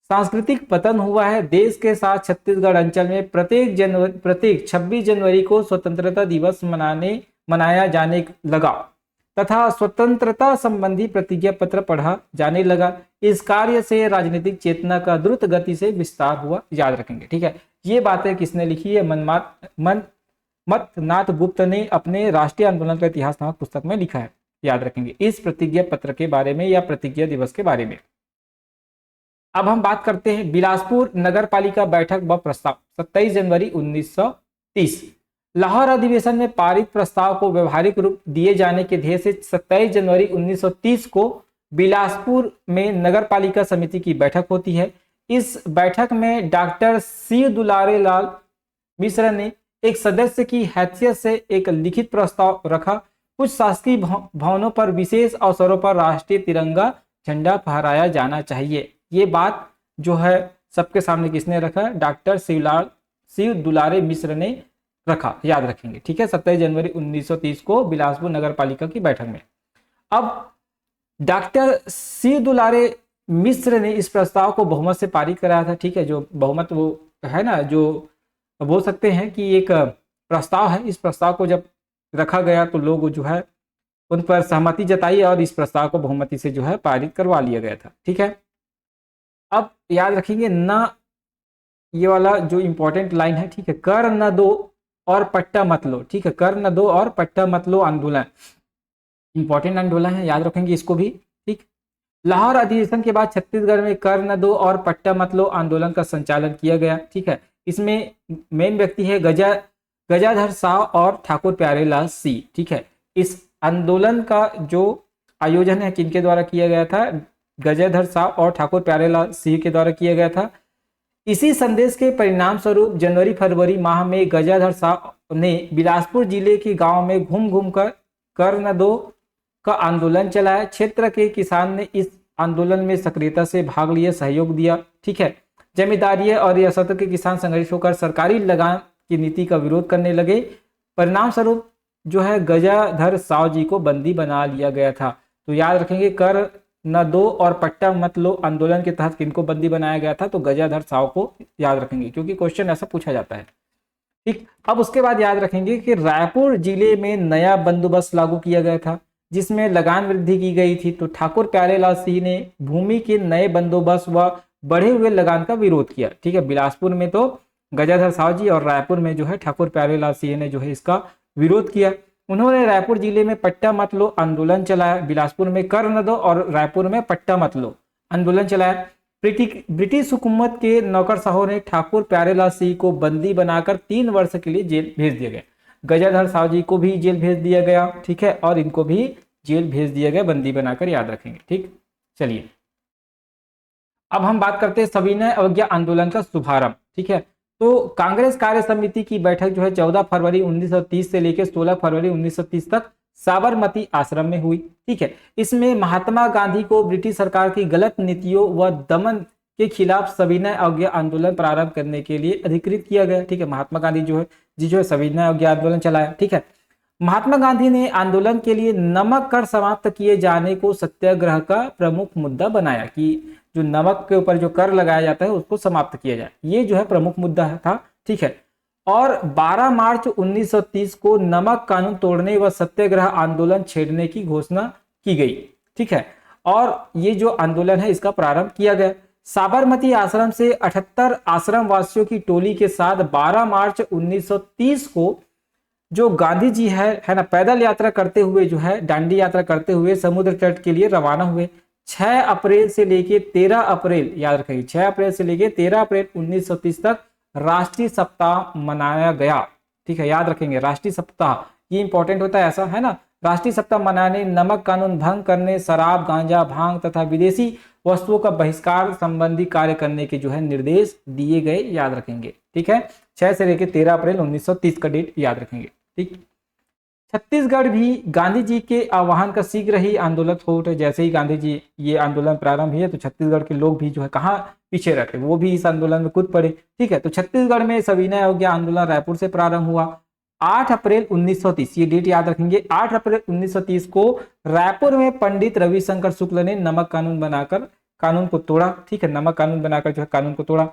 सांस्कृतिक पतन हुआ है। देश के साथ छत्तीसगढ़ अंचल में प्रत्येक 26 जनवरी को स्वतंत्रता दिवस मनाया जाने लगा तथा स्वतंत्रता संबंधी प्रतिज्ञा पत्र पढ़ा जाने लगा। इस कार्य से राजनीतिक चेतना का द्रुत गति से विस्तार हुआ। याद रखेंगे, ठीक है। ये बातें किसने लिखी है? मनमथ नाथ गुप्त ने अपने राष्ट्रीय आंदोलन का इतिहास नामक पुस्तक में लिखा है। याद रखेंगे इस प्रतिज्ञा पत्र के बारे में या प्रतिज्ञा दिवस के बारे में। अब हम बात करते हैं बिलासपुर नगर पालिका बैठक व प्रस्ताव। 27 जनवरी 1930 लाहौर अधिवेशन में पारित प्रस्ताव को व्यवहारिक रूप दिए जाने के ध्येय से 27 जनवरी 1930 को बिलासपुर में नगर पालिका समिति की बैठक होती है। इस बैठक में डॉक्टर सी दुलारे लाल मिश्र ने एक सदस्य की हैसियत से एक लिखित प्रस्ताव रखा। कुछ शासकीय भवनों पर विशेष अवसरों पर राष्ट्रीय तिरंगा झंडा फहराया जाना चाहिए। ये बात जो है सबके सामने किसने रखा? डॉक्टर शिव दुलारे मिश्र ने रखा। याद रखेंगे, ठीक है। 27 जनवरी 1930 को बिलासपुर नगर पालिका की बैठक में। अब डॉक्टर शिव दुलारे मिश्र ने इस प्रस्ताव को बहुमत से पारित कराया था, ठीक है। जो बहुमत वो है ना, जो बोल सकते हैं कि एक प्रस्ताव है, इस प्रस्ताव को जब रखा गया तो लोग जो है उन पर सहमति जताई और इस प्रस्ताव को बहुमति से जो है पारित करवा लिया गया था, ठीक है। अब याद रखेंगे ना, ये वाला जो इंपॉर्टेंट लाइन है, ठीक है, कर न दो और पट्टा मत लो, ठीक है, कर न दो और पट्टा मत लो आंदोलन, इंपॉर्टेंट आंदोलन है, याद रखेंगे इसको भी, ठीक। लाहौर अधिवेशन के बाद छत्तीसगढ़ में कर न दो और पट्टा मत लो आंदोलन का संचालन किया गया, ठीक है। इसमें मेन व्यक्ति है गजाधर साव और ठाकुर प्यारेलाल सी, ठीक है। इस आंदोलन का जो आयोजन है किनके द्वारा किया गया था? गजाधर साव और ठाकुर प्यारेलाल सिंह के द्वारा किया गया था। इसी संदेश के परिणाम स्वरूप जनवरी फरवरी माह में गजाधर साव ने बिलासपुर जिले के गांव में घूम घूम कर न दो का आंदोलन चलाया। क्षेत्र के किसान ने इस आंदोलन में सक्रियता से भाग लिया, सहयोग दिया, ठीक है। जमींदारी और रियासत के किसान संघर्ष होकर सरकारी लगान की नीति का विरोध करने लगे। परिणाम स्वरूप जो है गजाधर साव जी को बंदी बना लिया गया था। तो याद रखेंगे, कर न दो और पट्टा मत लो आंदोलन के तहत किनको बंदी बनाया गया था? तो गजाधर साव को याद रखेंगे, क्योंकि क्वेश्चन ऐसा पूछा जाता है, ठीक। अब उसके बाद याद रखेंगे कि रायपुर जिले में नया बंदोबस्त लागू किया गया था, जिसमें लगान वृद्धि की गई थी। तो ठाकुर प्यारेलाल सिंह ने भूमि के नए बंदोबस्त व बढ़े हुए लगान का विरोध किया, ठीक है। बिलासपुर में तो गजाधर साव जी और रायपुर में जो है ठाकुर प्यारेलाल सिंह ने जो है इसका विरोध किया। उन्होंने रायपुर जिले में पट्टा मत लो आंदोलन चलाया, बिलासपुर में कर न दो और रायपुर में पट्टा मत लो आंदोलन चलाया। ब्रिटिश हुकूमत के नौकरशाहों ने ठाकुर प्यारेलाल सिंह को बंदी बनाकर 3 वर्ष के लिए जेल भेज दिया गया। गजाधर साव जी को भी जेल भेज दिया गया, ठीक है, और इनको भी जेल भेज दिया गया बंदी बनाकर, याद रखेंगे, ठीक। चलिए अब हम बात करते हैं सविनय अवज्ञा आंदोलन का शुभारंभ, ठीक है। तो कांग्रेस कार्य समिति की बैठक जो है 14 फरवरी 1930 से लेकर 16 फरवरी 1930 तक साबरमती आश्रम में हुई, ठीक है। इसमें महात्मा गांधी को ब्रिटिश सरकार की गलत नीतियों व दमन के खिलाफ सविनय अवज्ञा आंदोलन प्रारंभ करने के लिए अधिकृत किया गया, ठीक है। महात्मा गांधी जो है सविनय अवज्ञा आंदोलन चलाया, ठीक है। महात्मा गांधी ने आंदोलन के लिए नमक कर समाप्त किए जाने को सत्याग्रह का प्रमुख मुद्दा बनाया, कि जो नमक के ऊपर जो कर लगाया जाता है उसको समाप्त किया जाए, ये जो है प्रमुख मुद्दा था, ठीक है। और 12 मार्च 1930 को नमक कानून तोड़ने व सत्याग्रह आंदोलन छेड़ने की घोषणा की गई, ठीक है। और ये जो आंदोलन है इसका प्रारंभ किया गया। साबरमती आश्रम से 78 आश्रम वासियों की टोली के साथ 12 मार्च 1930 को जो गांधी जी है ना, पैदल यात्रा करते हुए जो है डांडी यात्रा करते हुए समुद्र तट के लिए रवाना हुए। 6 अप्रैल से लेके 13 अप्रैल, याद रखिए, 6 अप्रैल से लेके 13 अप्रैल 1930 तक राष्ट्रीय सप्ताह मनाया गया, ठीक है। याद रखेंगे राष्ट्रीय सप्ताह, ये इंपॉर्टेंट होता है, ऐसा है ना। राष्ट्रीय सप्ताह मनाने, नमक कानून भंग करने, शराब, गांजा, भांग तथा विदेशी वस्तुओं का बहिष्कार संबंधी कार्य करने के जो है निर्देश दिए गए, याद रखेंगे, ठीक है। 6 से लेकर 13 अप्रैल 1930 का डेट याद रखेंगे, ठीक। छत्तीसगढ़ भी गांधी जी के आह्वान का शीघ्र ही आंदोलन हो उठे। जैसे ही गांधी जी ये आंदोलन प्रारंभ हुए तो छत्तीसगढ़ के लोग भी जो है कहाँ पीछे रखे, वो भी इस आंदोलन में कूद पड़े। ठीक है, तो छत्तीसगढ़ में सविनय अवज्ञा आंदोलन रायपुर से प्रारंभ हुआ 8 अप्रैल 1930, ये डेट याद रखेंगे, 8 अप्रैल 1930 को रायपुर में पंडित रविशंकर शुक्ल ने नमक कानून बनाकर कानून को तोड़ा। ठीक है, नमक कानून बनाकर जो है कानून को तोड़ा।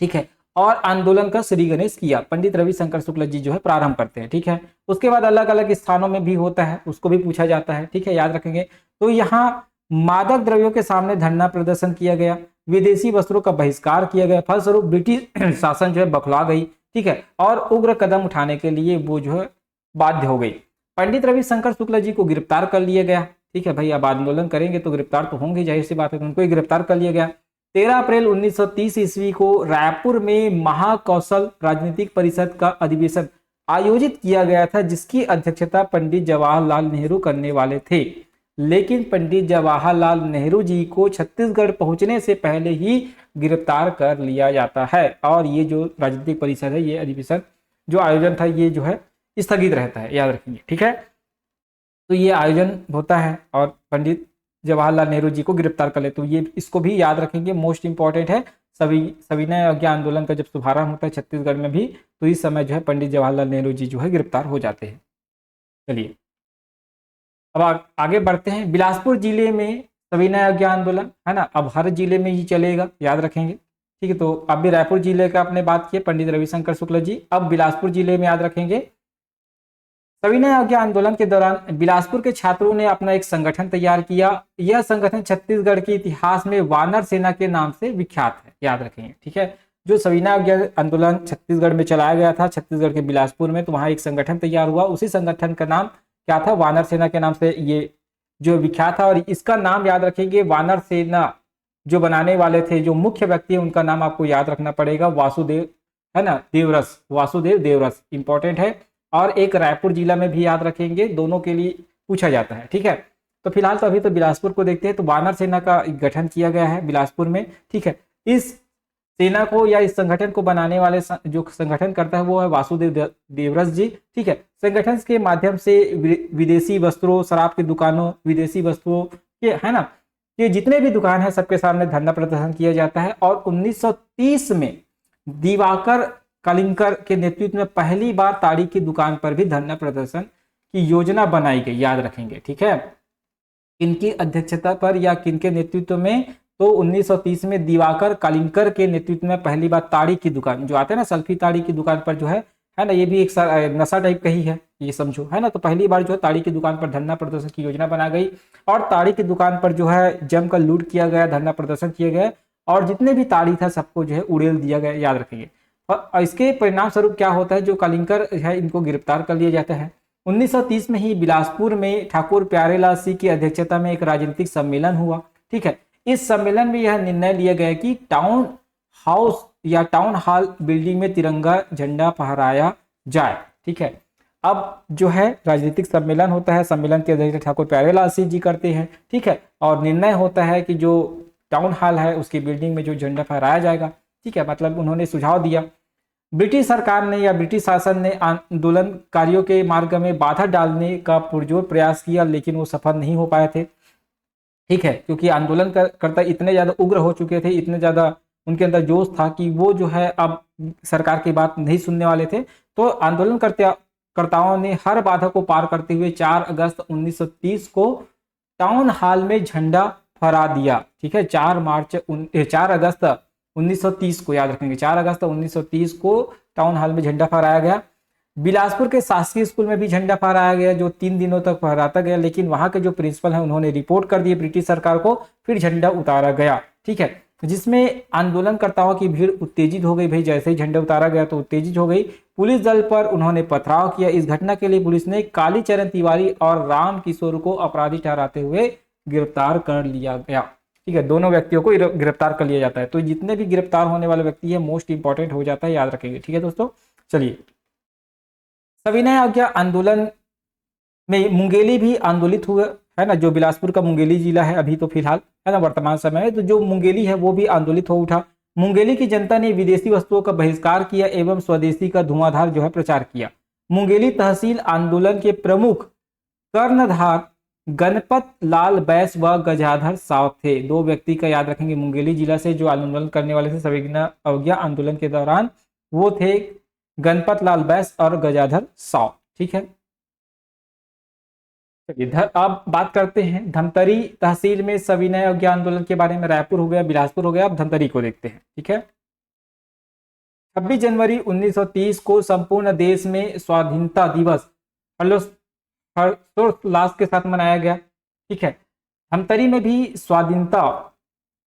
ठीक है, और आंदोलन का श्री गणेश किया। पंडित रविशंकर शुक्ल जी जो है प्रारंभ करते हैं। ठीक है, उसके बाद अलग अलग स्थानों में भी होता है, उसको भी पूछा जाता है। ठीक है, याद रखेंगे। तो यहाँ मादक द्रव्यों के सामने धरना प्रदर्शन किया गया, विदेशी वस्त्रों का बहिष्कार किया गया, फलस्वरूप ब्रिटिश शासन जो है बौखला गई। ठीक है, और उग्र कदम उठाने के लिए वो जो है बाध्य हो गई। पंडित रविशंकर शुक्ल जी को गिरफ्तार कर लिया गया। ठीक है भाई, अब आंदोलन करेंगे तो गिरफ्तार तो होंगे, जाहिर सी बात है, तो उनको ही गिरफ्तार कर लिया गया। 13 अप्रैल 1930 ईस्वी को रायपुर में महाकौशल राजनीतिक परिषद का अधिवेशन आयोजित किया गया था, जिसकी अध्यक्षता पंडित जवाहरलाल नेहरू करने वाले थे। लेकिन पंडित जवाहरलाल नेहरू जी को छत्तीसगढ़ पहुंचने से पहले ही गिरफ्तार कर लिया जाता है, और ये जो राजनीतिक परिषद है, ये अधिवेशन जो आयोजन था, ये जो है स्थगित रहता है, याद रखेंगे। ठीक है, तो ये आयोजन होता है और पंडित जवाहरलाल नेहरू जी को गिरफ्तार कर ले, तो ये इसको भी याद रखेंगे, मोस्ट इंपॉर्टेंट है। सविनय अवज्ञा आंदोलन का जब शुभारंभ होता है छत्तीसगढ़ में भी, तो इस समय जो है पंडित जवाहरलाल नेहरू जी जो है गिरफ्तार हो जाते हैं। चलिए अब आगे बढ़ते हैं। बिलासपुर जिले में सविनय अवज्ञा आंदोलन है ना, अब हर जिले में ही चलेगा, याद रखेंगे। ठीक है, तो अब भी रायपुर जिले का आपने बात की पंडित रविशंकर शुक्ल जी, अब बिलासपुर जिले में याद रखेंगे। सविनय अवज्ञा आंदोलन के दौरान बिलासपुर के छात्रों ने अपना एक संगठन तैयार किया। यह संगठन छत्तीसगढ़ के इतिहास में वानर सेना के नाम से विख्यात है, याद रखेंगे। ठीक है, जो सविनय अवज्ञा आंदोलन छत्तीसगढ़ में चलाया गया था, छत्तीसगढ़ के बिलासपुर में, तो वहां एक संगठन तैयार हुआ, उसी संगठन का नाम क्या था, वानर सेना के नाम से ये जो विख्यात था। और इसका नाम याद रखेंगे, वानर सेना जो बनाने वाले थे, जो मुख्य व्यक्ति है, उनका नाम आपको याद रखना पड़ेगा, वासुदेव है ना, देवरस, वासुदेव देवरस, इंपॉर्टेंट है। और एक रायपुर जिला में भी याद रखेंगे, दोनों के लिए पूछा जाता है। ठीक है, तो फिलहाल तो अभी तो बिलासपुर को देखते हैं। तो वानर सेना का गठन किया गया है बिलासपुर में। ठीक है, इस सेना को या इस संगठन को बनाने वाले जो संगठन करता है वो है वासुदेव देवरस जी। ठीक है, संगठन के माध्यम से विदेशी वस्त्रों, शराब की दुकानों, विदेशी वस्तुओं के है ना, ये जितने भी दुकान है सबके सामने धरना प्रदर्शन किया जाता है। और 1930 में दिवाकर कलिंकर के नेतृत्व में पहली बार ताड़ी की दुकान पर भी धरना प्रदर्शन की योजना बनाई गई, याद रखेंगे। ठीक है, किनकी अध्यक्षता पर या किनके नेतृत्व में, तो 1930 में दिवाकर कलिंकर के नेतृत्व में पहली बार ताड़ी की दुकान जो आते हैं ना, सल्फी ताड़ी की दुकान पर जो है ना, ये भी एक नशा टाइप का ही है, ये समझो है ना। तो पहली बार जो है ताड़ी की दुकान पर धरना प्रदर्शन की योजना बना गई, और ताड़ी की दुकान पर जो है जमकर लूट किया गया, धरना प्रदर्शन किए गए, और जितने भी ताड़ी था सबको जो है उड़ेल दिया गया, याद रखेंगे। और इसके परिणाम स्वरूप क्या होता है, जो कलिंकर है इनको गिरफ्तार कर लिया जाता है। 1930 में ही बिलासपुर में ठाकुर प्यारेलाल सिंह की अध्यक्षता में एक राजनीतिक सम्मेलन हुआ। ठीक है, इस सम्मेलन में यह निर्णय लिया गया कि टाउन हाउस या टाउन हॉल बिल्डिंग में तिरंगा झंडा फहराया जाए। ठीक है, अब जो है राजनीतिक सम्मेलन होता है, सम्मेलन की अध्यक्षता ठाकुर प्यारेलाल सिंह जी करते हैं। ठीक है, और निर्णय होता है कि जो टाउन हॉल है उसकी बिल्डिंग में जो झंडा फहराया जाएगा। ठीक है, मतलब उन्होंने सुझाव दिया। ब्रिटिश सरकार ने या ब्रिटिश शासन ने आंदोलनकारियों के मार्ग में बाधा डालने का पुरजोर प्रयास किया, लेकिन वो सफल नहीं हो पाए थे। ठीक है, क्योंकि आंदोलन करता इतने ज्यादा उग्र हो चुके थे, इतने ज्यादा उनके अंदर जोश था कि वो जो है अब सरकार की बात नहीं सुनने वाले थे। तो आंदोलनकर्ताओं ने हर बाधा को पार करते हुए 4 अगस्त 1930 को टाउन हॉल में झंडा फहरा दिया। ठीक है, 4 अगस्त 1930 को याद रखेंगे, 4 अगस्त 1930 को टाउन हॉल में झंडा फहराया गया। बिलासपुर के शासकीय स्कूल में भी झंडा फहराया गया, जो 3 दिनों तक फहराता गया, लेकिन वहां के जो प्रिंसिपल हैं उन्होंने रिपोर्ट कर दी ब्रिटिश सरकार को, फिर झंडा उतारा गया। ठीक है, जिसमें आंदोलनकर्ताओं की भीड़ उत्तेजित हो गई। भाई जैसे ही झंडा उतारा गया तो उत्तेजित हो गई। पुलिस दल पर उन्होंने पथराव किया। इस घटना के लिए पुलिस ने कालीचरण तिवारी और राम किशोर को अपराधी ठहराते हुए गिरफ्तार कर लिया गया। ठीक है, दोनों व्यक्तियों को गिरफ्तार कर लिया जाता है। तो जितने भी गिरफ्तार होने वाले व्यक्ति है मोस्ट इंपॉर्टेंट हो जाता है, याद रखेंगे। ठीक है दोस्तों, चलिए सविनय अवज्ञा आंदोलन में मुंगेली भी आंदोलित हुए है ना, जो बिलासपुर का मुंगेली जिला है अभी तो फिलहाल है ना वर्तमान समय में, तो जो मुंगेली है वो भी आंदोलित हो उठा। मुंगेली की जनता ने विदेशी वस्तुओं का बहिष्कार किया एवं स्वदेशी का धुआंधार जो है प्रचार किया। मुंगेली तहसील आंदोलन के प्रमुख कर्णधार गणपत लाल बैस व गजाधर साव थे। दो व्यक्ति का याद रखेंगे मुंगेली जिला से जो आंदोलन करने वाले थे सविनय अवज्ञा आंदोलन के दौरान, वो थे गणपत लाल बैस और गजाधर साव। ठीक है, अब बात करते हैं धमतरी तहसील में सविनय अवज्ञा आंदोलन के बारे में। रायपुर हो गया, बिलासपुर हो गया, अब धमतरी को देखते हैं। ठीक है, 26 जनवरी 1930 को संपूर्ण देश में स्वाधीनता दिवस हर्षोल्लास के साथ मनाया गया। ठीक है, धमतरी में भी स्वाधीनता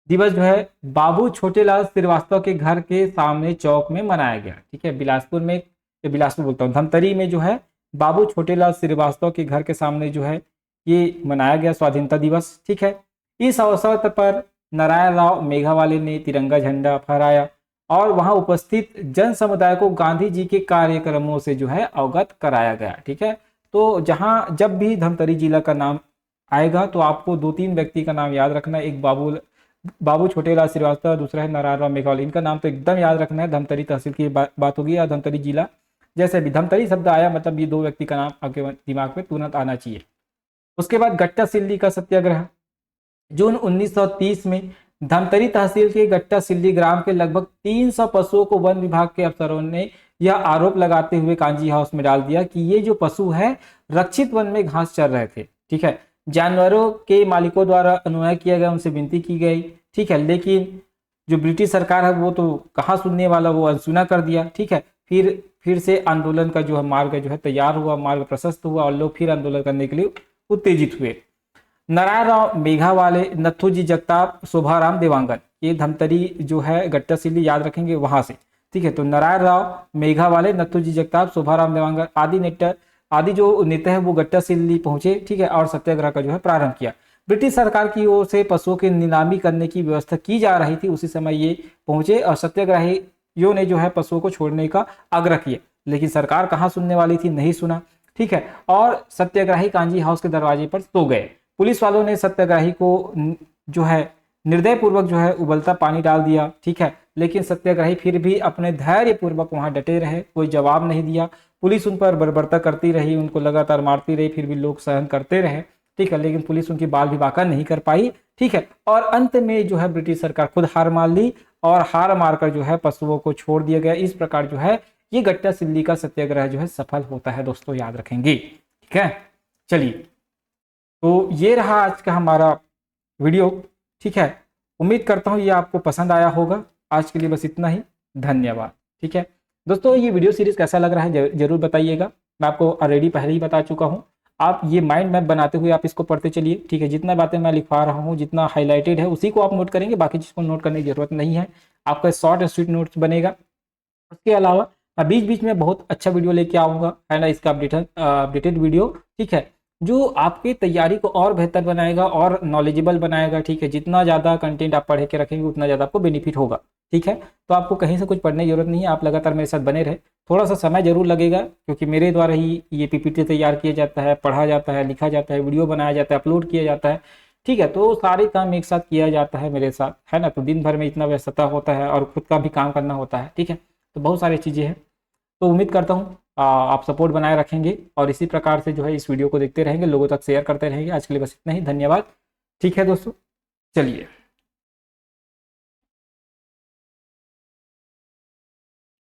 दिवस जो है बाबू छोटेलाल श्रीवास्तव के घर के सामने चौक में मनाया गया। ठीक है, बिलासपुर में, बिलासपुर बोलता हूँ, धमतरी में जो है बाबू छोटेलाल श्रीवास्तव के घर के सामने जो है ये मनाया गया स्वाधीनता दिवस। ठीक है, इस अवसर पर नारायण राव मेघावाले ने तिरंगा झंडा फहराया और वहां उपस्थित जन समुदाय को गांधी जी के कार्यक्रमों से जो है अवगत कराया गया। ठीक है, तो जहां जब भी धमतरी जिला का नाम आएगा तो आपको 2-3 व्यक्ति का नाम याद रखना है। एक बाबू छोटेलाल श्रीवास्तव, दूसरा है नारायण राव मेघवाल। इनका नाम तो एकदम याद रखना है। धमतरी तहसील की बात होगी या धमतरी जिला, जैसे भी धमतरी शब्द आया मतलब ये 2 व्यक्ति का नाम आपके दिमाग में तुरंत आना चाहिए। उसके बाद गट्टा सिल्ली का सत्याग्रह, जून 1930 में धमतरी तहसील के गट्टा सिल्ली ग्राम के लगभग 300 पशुओं को वन विभाग के अफसरों ने यह आरोप लगाते हुए कांजी हाउस में डाल दिया कि ये जो पशु है रक्षित वन में घास चर रहे थे। ठीक है, जानवरों के मालिकों द्वारा अनुनय किया गया, उनसे विनती की गई। ठीक है, लेकिन जो ब्रिटिश सरकार है वो तो कहाँ सुनने वाला, वो अनसुना कर दिया। ठीक है, फिर से आंदोलन का जो है मार्ग जो है तैयार हुआ, मार्ग प्रशस्त हुआ और लोग फिर आंदोलन करने के लिए उत्तेजित हुए। नारायण राव मेघावाले, नथुजी जगताप, शोभाराम देवांगन, ये धमतरी जो है गट्टा सिल्ली याद रखेंगे वहां से। ठीक है, तो नारायण राव मेघावाले, नथुजी जगताप, शोभाराम देवांगन आदि जो नेता है वो गट्टा सिल्ली पहुंचे। ठीक है, और सत्याग्रह का जो है प्रारंभ किया। ब्रिटिश सरकार की ओर से पशुओं की नीलामी करने की व्यवस्था की जा रही थी, उसी समय ये पहुंचे और सत्याग्रहियों ने जो है पशुओं को छोड़ने का आग्रह किया, लेकिन सरकार कहाँ सुनने वाली थी, नहीं सुना। ठीक है, और सत्याग्रही कांजी हाउस के दरवाजे पर सो गए। पुलिस वालों ने सत्याग्रही को जो है निर्दय पूर्वक जो है उबलता पानी डाल दिया। ठीक है, लेकिन सत्याग्रही फिर भी अपने धैर्य पूर्वक वहां डटे रहे, कोई जवाब नहीं दिया। पुलिस उन पर बर्बरता करती रही, उनको लगातार मारती रही, फिर भी लोग सहन करते रहे। ठीक है, लेकिन पुलिस उनकी बाल भी बाका नहीं कर पाई। ठीक है, और अंत में जो है ब्रिटिश सरकार खुद हार मान ली और हार मारकर जो है पशुओं को छोड़ दिया गया। इस प्रकार जो है ये गट्टा सिल्ली का सत्याग्रह जो है सफल होता है। दोस्तों याद रखेंगे। ठीक है, चलिए, तो ये रहा आज का हमारा वीडियो। ठीक है, उम्मीद करता हूँ ये आपको पसंद आया होगा। आज के लिए बस इतना ही, धन्यवाद। ठीक है दोस्तों, ये वीडियो सीरीज कैसा लग रहा है जरूर बताइएगा। मैं आपको ऑलरेडी पहले ही बता चुका हूँ, आप ये माइंड मैप बनाते हुए आप इसको पढ़ते चलिए। ठीक है, जितना बातें मैं लिखवा रहा हूँ, जितना हाईलाइटेड है उसी को आप नोट करेंगे, बाकी चीज़ को नोट करने की जरूरत नहीं है। आपका शॉर्ट एंड स्वीट नोट्स बनेगा। उसके अलावा मैं बीच बीच में बहुत अच्छा वीडियो लेके आऊँगा, है ना, इसका अपडेटेड वीडियो। ठीक है, जो आपकी तैयारी को और बेहतर बनाएगा और नॉलेजेबल बनाएगा। ठीक है, जितना ज़्यादा कंटेंट आप पढ़ के रखेंगे उतना ज़्यादा आपको बेनिफिट होगा। ठीक है, तो आपको कहीं से कुछ पढ़ने की जरूरत नहीं है, आप लगातार मेरे साथ बने रहे। थोड़ा सा समय जरूर लगेगा क्योंकि मेरे द्वारा ही ये पीपीटी तैयार किया जाता है, पढ़ा जाता है, लिखा जाता है, वीडियो बनाया जाता है, अपलोड किया जाता है। ठीक है, तो सारे काम एक साथ किया जाता है मेरे साथ, है ना, तो दिन भर में इतना व्यस्तता होता है और खुद का भी काम करना होता है। ठीक है, तो बहुत सारी चीज़ें हैं। तो उम्मीद करता हूँ आप सपोर्ट बनाए रखेंगे और इसी प्रकार से जो है इस वीडियो को देखते रहेंगे, लोगों तक शेयर करते रहेंगे। आज के लिए बस इतना ही, धन्यवाद। ठीक है दोस्तों, चलिए।